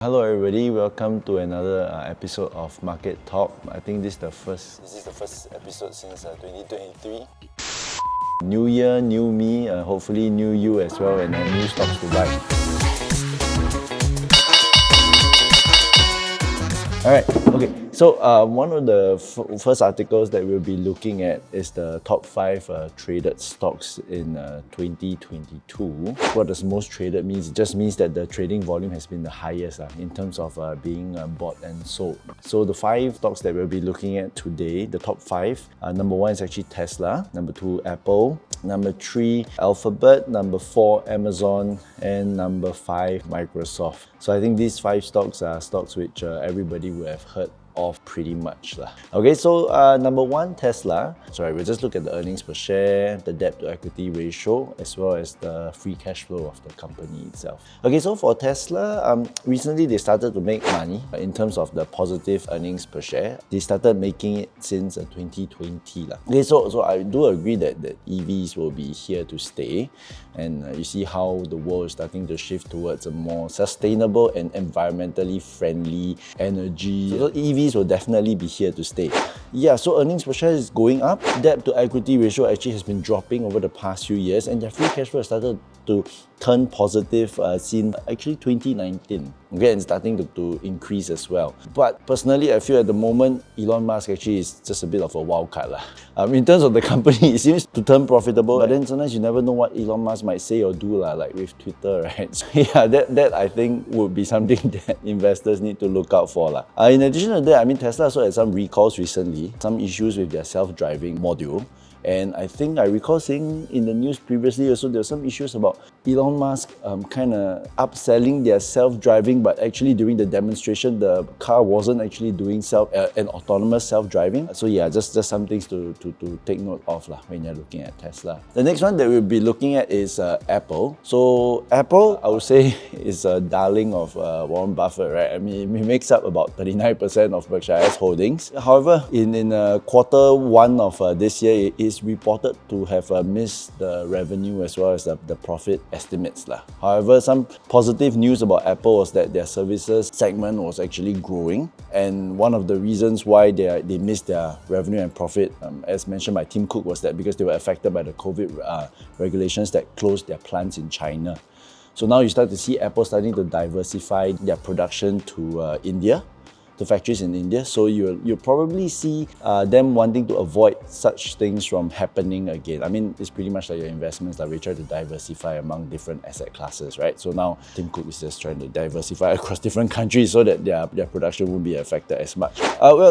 Hello everybody, welcome to another episode of Market Talk. I think this is the first episode since 2023. New year, new me, hopefully new you as well, and new stocks to buy. Alright, okay, so one of the first articles that we'll be looking at is the top 5 traded stocks in 2022. What does most traded means? It just means that the trading volume has been the highest in terms of being bought and sold. So the 5 stocks that we'll be looking at today, the top 5, number 1 is actually Tesla, number 2 Apple, number 3 Alphabet, number 4 Amazon, and number 5 Microsoft. So I think these 5 stocks are stocks which everybody will have heard of pretty much. Okay, so number 1, Tesla. Sorry, we'll just look at the earnings per share, the debt to equity ratio, as well as the free cash flow of the company itself. Okay, so for Tesla, recently they started to make money in terms of the positive earnings per share. They started making it since 2020. Okay, so I do agree that EVs will be here to stay, and you see how the world is starting to shift towards a more sustainable and environmentally friendly energy. So EVs will definitely be here to stay. Yeah, so earnings per share is going up. Debt to equity ratio actually has been dropping over the past few years, and their free cash flow has started to turn positive since actually 2019. Okay, and starting to increase as well. But personally, I feel at the moment, Elon Musk actually is just a bit of a wild card. In terms of the company, it seems to turn profitable, but then sometimes you never know what Elon Musk might say or do, like with Twitter, right? So yeah, that I think would be something that investors need to look out for. In addition to that, Tesla also had some recalls recently, some issues with their self-driving module. And I think I recall seeing in the news previously also there were some issues about Elon Musk kind of upselling their self-driving, but actually during the demonstration the car wasn't actually doing an autonomous self-driving. So yeah, just some things to take note of when you're looking at Tesla. The next one that we'll be looking at is Apple. So Apple, I would say, is a darling of Warren Buffett, right? It makes up about 39% of Berkshire's holdings. However, in quarter 1 of this year, it is reported to have missed the revenue as well as the profit estimates. However, some positive news about Apple was that their services segment was actually growing, and one of the reasons why they missed their revenue and profit, as mentioned by Tim Cook, was that because they were affected by the COVID regulations that closed their plants in China. So now you start to see Apple starting to diversify their production to India, to factories in India, so you'll probably see them wanting to avoid such things from happening again. It's pretty much like your investments, we try to diversify among different asset classes, right? So now Tim Cook is just trying to diversify across different countries so that their production won't be affected as much.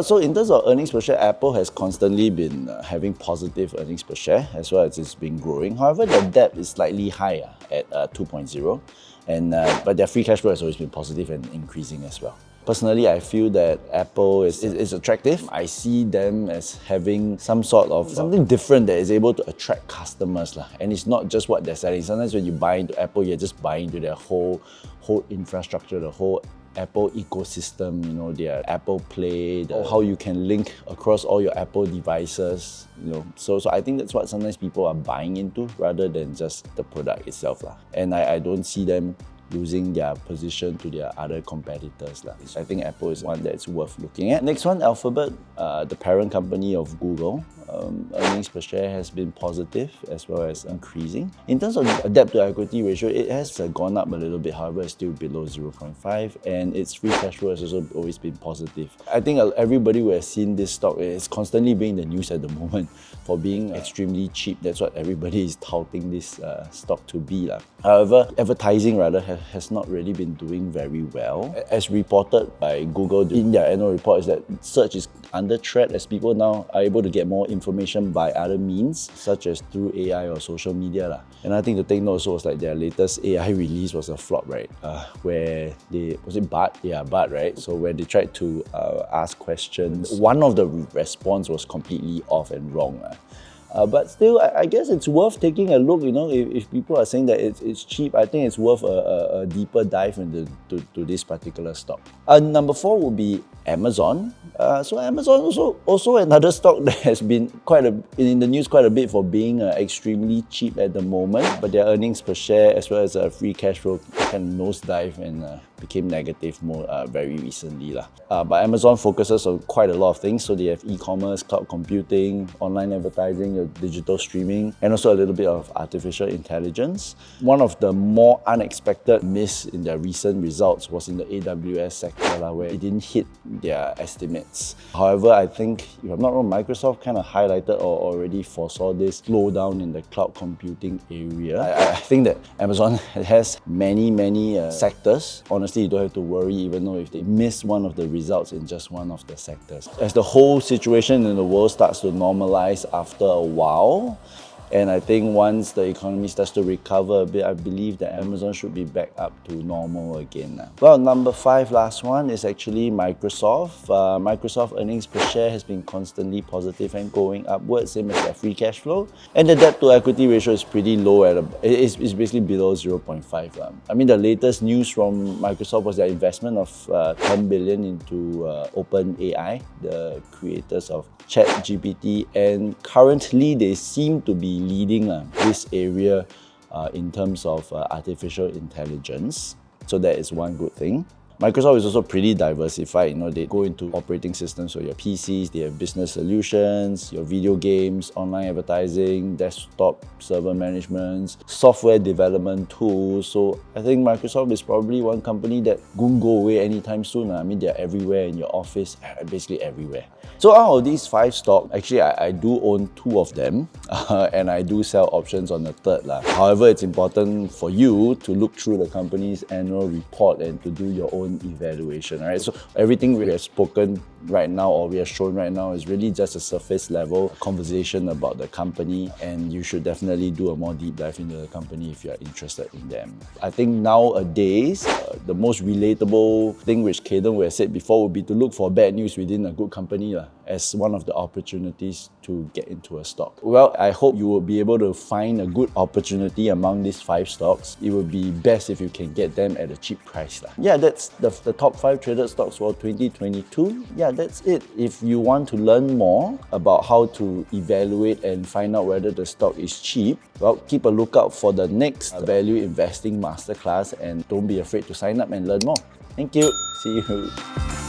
So in terms of earnings per share, Apple has constantly been having positive earnings per share as well as it's been growing. However, the debt is slightly higher at 2.0, and but their free cash flow has always been positive and increasing as well. Personally, I feel that Apple is attractive. I see them as having some sort of something different that is able to attract customers. And it's not just what they're selling. Sometimes when you buy into Apple, you're just buying into their whole infrastructure, the whole Apple ecosystem, their Apple Play, how you can link across all your Apple devices. So I think that's what sometimes people are buying into rather than just the product itself. And I don't see them losing their position to their other competitors. I think Apple is one that's worth looking at. Next one, Alphabet, the parent company of Google. Earnings per share has been positive as well as increasing. In terms of debt to equity ratio, it has gone up a little bit, however it's still below 0.5, and its free cash flow has also always been positive. I think everybody who has seen this stock is constantly being in the news at the moment for being extremely cheap. That's what everybody is touting this stock to be. However, advertising has not really been doing very well. As reported by Google in their annual report, is that search is under threat as people now are able to get more information by other means, such as through AI or social media. And I think the thing also was their latest AI release was a flop, right? Where was it Bart? Yeah, Bart, right? So where they tried to ask questions, one of the response was completely off and wrong. But still, I guess it's worth taking a look. If people are saying that it's cheap, I think it's worth a deeper dive into this particular stock. Number 4 would be Amazon. So Amazon also another stock that has been in the news quite a bit for being extremely cheap at the moment, but their earnings per share as well as free cash flow kind of nosedive and became negative more very recently. But Amazon focuses on quite a lot of things. So they have e-commerce, cloud computing, online advertising, digital streaming, and also a little bit of artificial intelligence. One of the more unexpected miss in their recent results was in the AWS sector, where it didn't hit their estimates. However, I think, if I'm not wrong, Microsoft kind of highlighted or already foresaw this slowdown in the cloud computing area. I think that Amazon has many sectors. Honestly, you don't have to worry, even though if they miss one of the results in just one of the sectors. As the whole situation in the world starts to normalize after a while, and I think once the economy starts to recover a bit, I believe that Amazon should be back up to normal again now. Well, number 5, last one, is actually Microsoft. Microsoft earnings per share has been constantly positive and going upwards, same as their free cash flow. And the debt to equity ratio is pretty low it's basically below 0.5. I mean, the latest news from Microsoft was their investment of 10 billion into OpenAI, the creators of ChatGPT, and currently they seem to be leading this area in terms of artificial intelligence. So that is one good thing. Microsoft is also pretty diversified. They go into operating systems for your PCs, they have business solutions, your video games, online advertising, desktop server management, software development tools. So I think Microsoft is probably one company that won't go away anytime soon. I mean, they're everywhere in your office, basically everywhere. So out of these 5 stocks, actually I do own 2 of them and I do sell options on the third. However, it's important for you to look through the company's annual report and to do your own evaluation, right? So everything we have spoken right now or we have shown right now is really just a surface level conversation about the company, and you should definitely do a more deep dive into the company if you are interested in them. I think nowadays, the most relatable thing which Cayden would have said before would be to look for bad news within a good company as one of the opportunities to get into a stock. Well, I hope you will be able to find a good opportunity among these 5 stocks. It would be best if you can get them at a cheap price. Yeah, that's the top 5 traded stocks for 2022. Yeah, that's it. If you want to learn more about how to evaluate and find out whether the stock is cheap, well, keep a lookout for the next Value Investing Masterclass, and don't be afraid to sign up and learn more. Thank you. See you.